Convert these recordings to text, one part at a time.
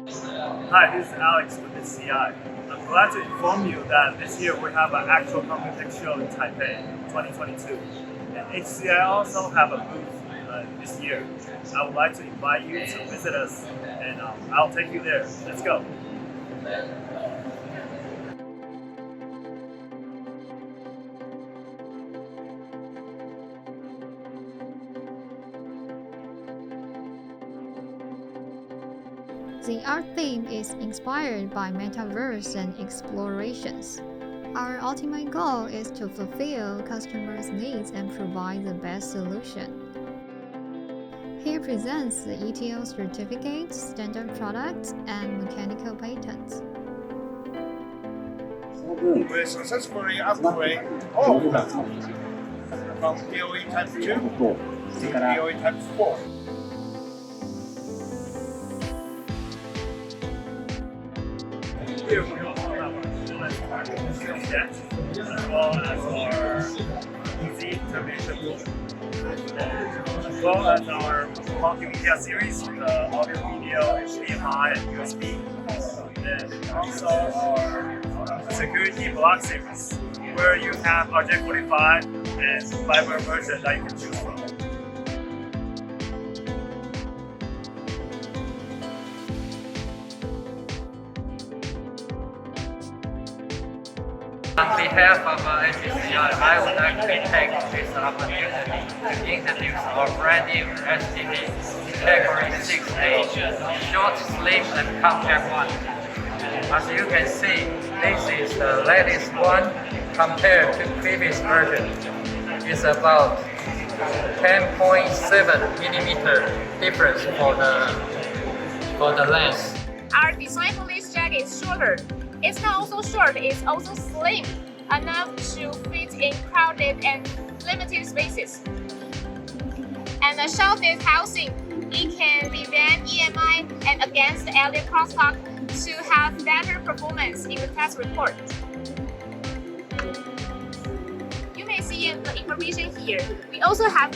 Hi, this is Alex with HCI. I'm glad to inform you that this year we have an actual Computex show in Taipei 2022. And HCI also have a booth this year. I would like to invite you to visit us and I'll take you there. Let's go. The art theme is inspired by metaverse and explorations. Our ultimate goal is to fulfill customers' needs and provide the best solution. Here presents the ETL certificates, standard products, and mechanical patents. We successfully upgrade all of them from PoE Type 2 to PoE Type 4. Here we also have our skills deck, as well as our easy termination tool, as well as our multimedia series, the audio, video, HDMI, and USB, and also our security block series, where you have RJ45 and fiber version that you can choose from. On behalf of HCI, I would like to take this opportunity to introduce our brand new STD Category 6A, short, slim, and compact one. As you can see, this is the latest one compared to previous version. It's about 10.7 millimeter difference for the length. Our design for this jack is shorter. It's not also short, it's also slim enough to fit in crowded and limited spaces. And the shelved housing, it can prevent EMI and against the alien crosstalk to have better performance in the test report. You may see the information here. We also have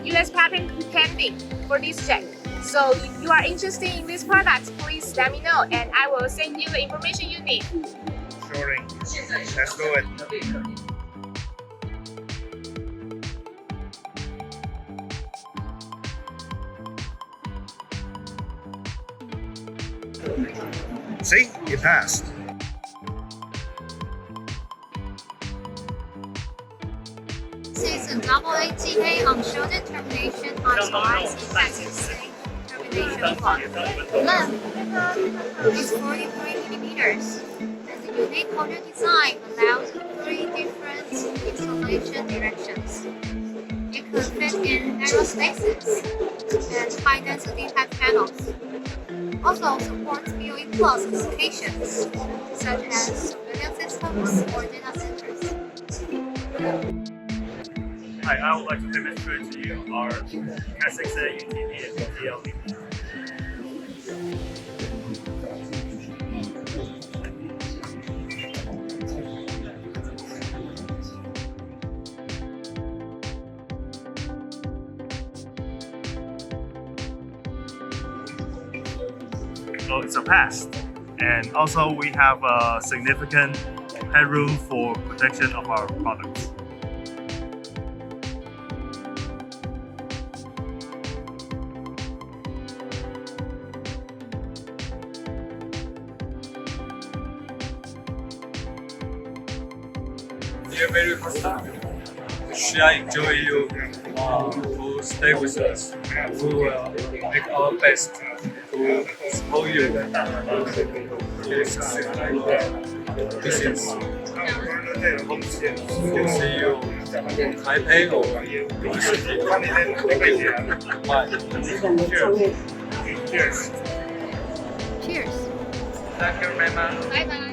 US patent pending for this jack. So if you are interested in this product, please let me know and I will send you the information you need. Sure. Let's do it. See? You passed. This is a double ATA unshielded termination authorized effective termination block. Length is 43 millimeters, and the unique holder design allows 3 different installation directions. It could fit in narrow spaces and high-density head panels. Also supports PoE Plus applications such as surveillance systems or data centers. Hi, I would like to demonstrate to you our Cat6A UTV and DLE. So it's a pass, and also we have a significant headroom for protection of our products. Dear value customer, HCI enjoy you to stay with us. We will make our best to support you to succeed in business. Hope to see you in Taipei or in the city. Thank you. Bye. Cheers. Cheers. Cheers! Thank you very much. Bye bye.